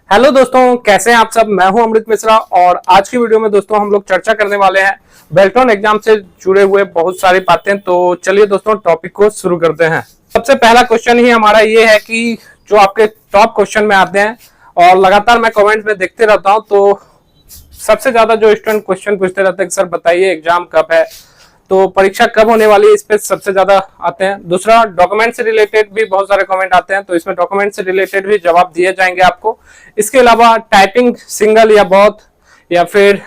Hello दोस्तों, कैसे हैं आप सब। मैं हूं अमृत मिश्रा और आज की वीडियो में दोस्तों हम लोग चर्चा करने वाले हैं बेल्ट्रॉन एग्जाम से जुड़े हुए बहुत सारी बातें। तो चलिए दोस्तों टॉपिक को शुरू करते हैं। सबसे पहला क्वेश्चन ही हमारा ये है कि जो आपके टॉप क्वेश्चन में आते हैं और लगातार मैं कमेंट में देखते रहता हूं, तो सबसे ज्यादा जो स्टूडेंट क्वेश्चन पूछते रहते हैं कि सर बताइए एग्जाम कब है, तो परीक्षा कब होने वाली है, इस पे सबसे ज्यादा आते हैं। दूसरा, डॉक्यूमेंट से रिलेटेड भी बहुत सारे कमेंट आते हैं, तो इसमें डॉक्यूमेंट से रिलेटेड भी जवाब दिए जाएंगे आपको। इसके अलावा टाइपिंग सिंगल या बहुत, या फिर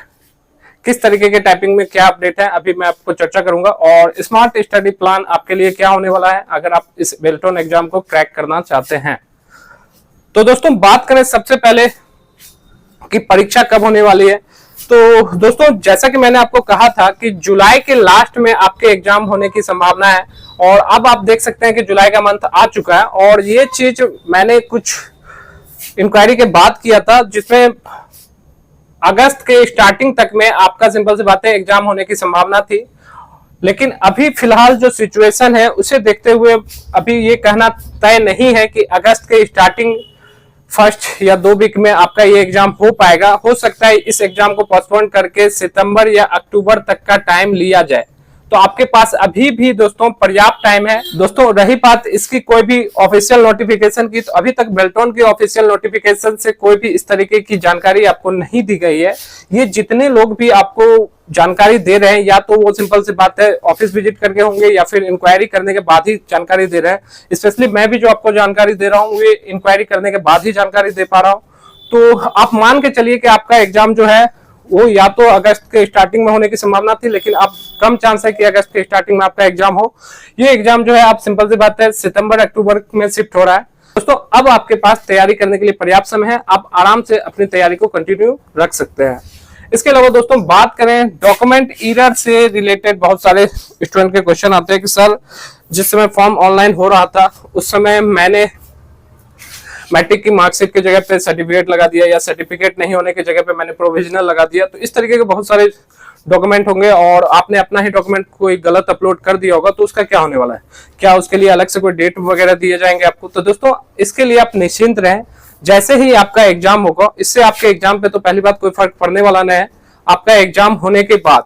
किस तरीके के टाइपिंग में क्या अपडेट है, अभी मैं आपको चर्चा करूंगा। और स्मार्ट स्टडी प्लान आपके लिए क्या होने वाला है अगर आप इस बेल्ट्रॉन एग्जाम को क्रैक करना चाहते हैं। तो दोस्तों बात करें सबसे पहले कि परीक्षा कब होने वाली है, तो दोस्तों जैसा कि मैंने आपको कहा था कि जुलाई के लास्ट में आपके एग्जाम होने की संभावना है। और अब आप देख सकते हैं कि जुलाई का मंथ आ चुका है और ये चीज मैंने कुछ इंक्वायरी के बाद किया था, जिसमें अगस्त के स्टार्टिंग तक में आपका सिंपल सी बात है एग्जाम होने की संभावना थी। लेकिन अभी फिलहाल जो सिचुएशन है उसे देखते हुए अभी ये कहना तय नहीं है कि अगस्त के स्टार्टिंग फर्स्ट या 2 वीक में आपका ये एग्जाम हो पाएगा। हो सकता है इस एग्जाम को पोस्टपोन करके सितंबर या अक्टूबर तक का टाइम लिया जाए। तो आपके पास अभी भी दोस्तों पर्याप्त टाइम है। दोस्तों रही बात इसकी कोई भी ऑफिशियल नोटिफिकेशन की, तो अभी तक बेल्ट्रॉन की ऑफिशियल नोटिफिकेशन से कोई भी इस तरीके की जानकारी आपको नहीं दी गई है। ये जितने लोग भी आपको जानकारी दे रहे हैं, या तो वो सिंपल सी बात है ऑफिस विजिट करके होंगे या फिर इंक्वायरी करने के बाद ही जानकारी दे रहे हैं। स्पेशली मैं भी जो आपको जानकारी दे रहा हूँ ये इंक्वायरी करने के बाद ही जानकारी दे पा रहा हूँ। तो आप मान के चलिए कि आपका एग्जाम जो है वो या तो अगस्त के स्टार्टिंग में होने की संभावना थी, लेकिन अब कम चांस है कि अगस्त के स्टार्टिंग में आपका एग्जाम हो। ये एग्जाम जो है आप सिंपल सी बात है सितंबर अक्टूबर में शिफ्ट हो रहा है। दोस्तों अब आपके पास तैयारी करने के लिए पर्याप्त समय है, आप आराम से अपनी तैयारी को कंटिन्यू रख सकते हैं। इसके अलावा दोस्तों बात करें डॉक्यूमेंट एरर से रिलेटेड, बहुत सारे स्टूडेंट के क्वेश्चन आते हैं कि सर जिस समय फॉर्म ऑनलाइन हो रहा था उस समय मैंने मैट्रिक की मार्कशीट की जगह पे सर्टिफिकेट लगा दिया, या सर्टिफिकेट नहीं होने की जगह पे मैंने प्रोविजनल लगा दिया। तो इस तरीके के बहुत सारे डॉक्यूमेंट होंगे और आपने अपना ही डॉक्यूमेंट कोई गलत अपलोड कर दिया होगा, तो उसका क्या होने वाला है, क्या उसके लिए अलग से कोई डेट वगैरह दिए जाएंगे आपको। तो दोस्तों इसके लिए आप निश्चिंत रहें, जैसे ही आपका एग्जाम होगा, इससे आपके एग्जाम पे तो पहली बात कोई फर्क पड़ने वाला नहीं है। आपका एग्जाम होने के बाद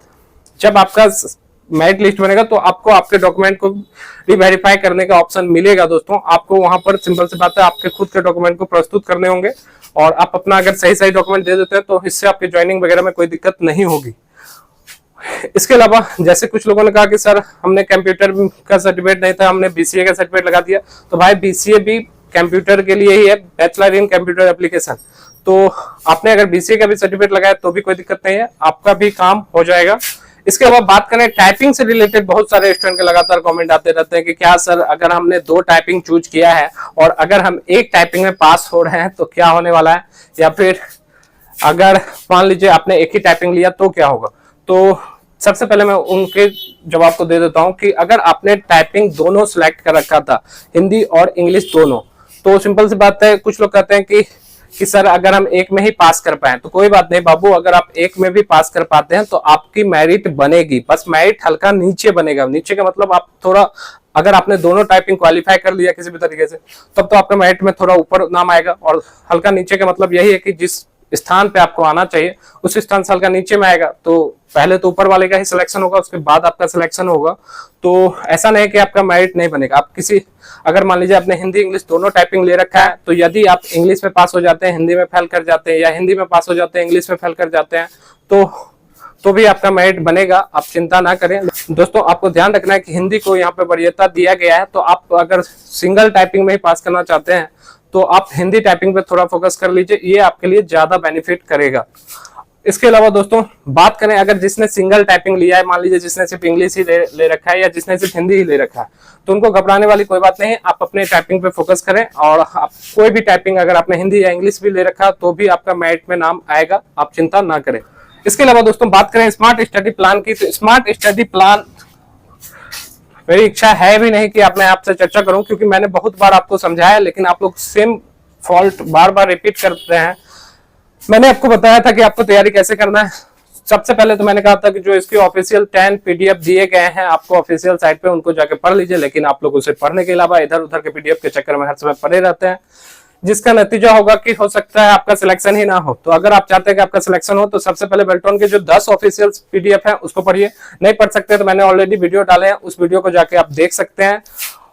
जब आपका मेरिट लिस्ट बनेगा तो आपको आपके डॉक्यूमेंट को रीवेरीफाई करने का ऑप्शन मिलेगा। दोस्तों आपको वहां पर सिंपल सी बात है आपके खुद के डॉक्यूमेंट को प्रस्तुत करने होंगे, और आप अपना अगर सही सही डॉक्यूमेंट दे देते हैं तो इससे आपकी ज्वाइनिंग वगैरह में कोई दिक्कत नहीं होगी। इसके अलावा जैसे कुछ लोगों ने कहा कि सर हमने कंप्यूटर का सर्टिफिकेट नहीं था, हमने बीसीए का सर्टिफिकेट लगा दिया, तो भाई बीसीए भी कंप्यूटर के लिए ही है, बैचलर इन कंप्यूटर एप्लीकेशन। तो आपने अगर बीसीए का भी सर्टिफिकेट लगाया तो भी कोई दिक्कत नहीं है, आपका भी काम हो जाएगा। इसके अलावा बात करें टाइपिंग से रिलेटेड, बहुत सारे स्टूडेंट के लगातार कमेंट आते रहते हैं कि क्या सर अगर हमने 2 टाइपिंग चूज किया है और अगर हम एक टाइपिंग में पास हो रहे हैं तो क्या होने वाला है, या फिर अगर मान लीजिए आपने एक ही टाइपिंग लिया तो क्या होगा। तो सबसे पहले मैं उनके जवाब को दे देता हूं कि अगर आपने टाइपिंग दोनों सिलेक्ट कर रखा था, हिंदी और इंग्लिश दोनों, तो सिंपल सी बात है कुछ लोग कहते हैं कि सर अगर हम एक में ही पास कर पाए तो कोई बात नहीं बाबू, अगर आप एक में भी पास कर पाते हैं तो आपकी मेरिट बनेगी, बस मेरिट हल्का नीचे बनेगा। नीचे का मतलब आप थोड़ा, अगर आपने दोनों टाइपिंग क्वालिफाई कर लिया किसी भी तरीके से, तब तो आपका मेरिट में थोड़ा ऊपर नाम आएगा। और हल्का नीचे का मतलब यही है कि जिस स्थान पे आपको आना चाहिए उस स्थान से हल्का नीचे में आएगा। तो पहले तो ऊपर वाले का ही सिलेक्शन होगा, उसके बाद आपका सिलेक्शन होगा। तो ऐसा नहीं कि आपका मेरिट नहीं बनेगा। आप किसी, अगर मान लीजिए आपने हिंदी इंग्लिश दोनों टाइपिंग ले रखा है, तो यदि आप इंग्लिश में पास हो जाते हैं, हिंदी में फेल कर जाते हैं, या हिंदी में पास हो जाते हैं इंग्लिश में फेल कर जाते हैं, तो भी आपका मेरिट बनेगा, आप चिंता ना करें। दोस्तों आपको ध्यान रखना है कि हिंदी को यहाँ पे वरीयता दिया गया है, तो आप अगर सिंगल टाइपिंग में ही पास करना चाहते हैं तो आप हिंदी टाइपिंग पे थोड़ा फोकस कर लीजिए, ये आपके लिए ज्यादा बेनिफिट करेगा। इसके अलावा दोस्तों बात करें अगर जिसने सिंगल टाइपिंग लिया है, मान लीजिए जिसने सिर्फ इंग्लिश ही ले रखा है या जिसने सिर्फ हिंदी ही ले रखा है, तो उनको घबराने वाली कोई बात नहीं है। आप अपने टाइपिंग पे फोकस करें और आप कोई भी टाइपिंग अगर आपने हिंदी या इंग्लिश भी ले रखा तो भी आपका मेरिट में नाम आएगा, आप चिंता ना करें। इसके अलावा दोस्तों बात करें स्मार्ट स्टडी प्लान की, तो स्मार्ट स्टडी प्लान मेरी इच्छा है भी नहीं कि मैं आपसे चर्चा करूं, क्योंकि मैंने बहुत बार आपको समझाया लेकिन आप लोग सेम फॉल्ट बार बार रिपीट करते हैं। मैंने आपको बताया था कि आपको तैयारी कैसे करना है। सबसे पहले तो मैंने कहा था कि जो इसके ऑफिशियल 10 पीडीएफ दिए गए हैं आपको ऑफिशियल साइट पे, उनको जाके पढ़ लीजिए, लेकिन आप लोग उसे पढ़ने के अलावा इधर उधर के पीडीएफ के चक्कर में हर समय पड़े रहते हैं। जिसका नतीजा होगा कि हो सकता है आपका सिलेक्शन ही ना हो। तो अगर आप चाहते हैं कि आपका सिलेक्शन हो तो सबसे पहले बेल्टॉन के जो 10 ऑफिशियल पीडीएफ है उसको पढ़िए। नहीं पढ़ सकते तो मैंने ऑलरेडी वीडियो डाले हैं, उस वीडियो को जाके आप देख सकते हैं।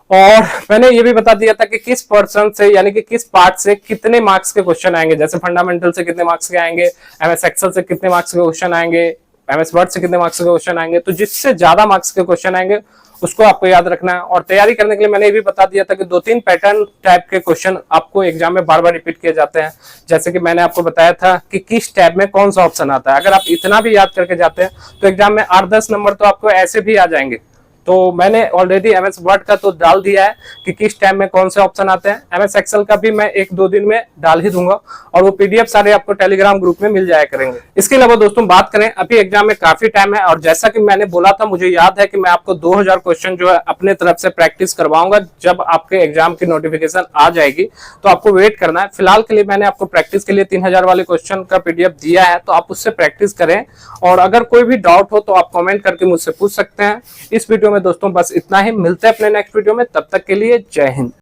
और मैंने ये भी बता दिया था कि किस पर्सन से यानी कि किस पार्ट से कितने मार्क्स के क्वेश्चन आएंगे, जैसे फंडामेंटल से कितने मार्क्स के आएंगे, एमएस एक्सेल से कितने मार्क्स के क्वेश्चन आएंगे, एमएस वर्ड से कितने मार्क्स के क्वेश्चन आएंगे। तो जिससे ज्यादा मार्क्स के क्वेश्चन आएंगे उसको आपको याद रखना है। और तैयारी करने के लिए मैंने ये भी बता दिया था कि 2-3 पैटर्न टाइप के क्वेश्चन आपको एग्जाम में बार बार रिपीट किए जाते हैं। जैसे कि मैंने आपको बताया था कि किस टैब में कौन सा ऑप्शन आता है। अगर आप इतना भी याद करके जाते हैं तो एग्जाम में 8-10 नंबर तो आपको ऐसे भी आ जाएंगे। तो मैंने ऑलरेडी एमएस वर्ड का तो डाल दिया है कि किस टाइम में कौन से ऑप्शन आते हैं। एमएस एक्सेल का भी मैं 1-2 दिन में डाल ही दूंगा और वो पीडीएफ सारे आपको टेलीग्राम ग्रुप में मिल जाया करेंगे। इसके अलावा दोस्तों बात करें, अभी एग्जाम में काफी टाइम है और जैसा कि मैंने बोला था, मुझे याद है कि मैं आपको 2000 क्वेश्चन जो है अपने तरफ से प्रैक्टिस करवाऊंगा। जब आपके एग्जाम की नोटिफिकेशन आ जाएगी तो आपको वेट करना है। फिलहाल के लिए मैंने आपको प्रैक्टिस के लिए 3000 वाले क्वेश्चन का पीडीएफ दिया है, तो आप उससे प्रैक्टिस करें। और अगर कोई भी डाउट हो तो आप कमेंट करके मुझसे पूछ सकते हैं। इस वीडियो में दोस्तों बस इतना ही। मिलते हैं अपने नेक्स्ट वीडियो में, तब तक के लिए जय हिंद।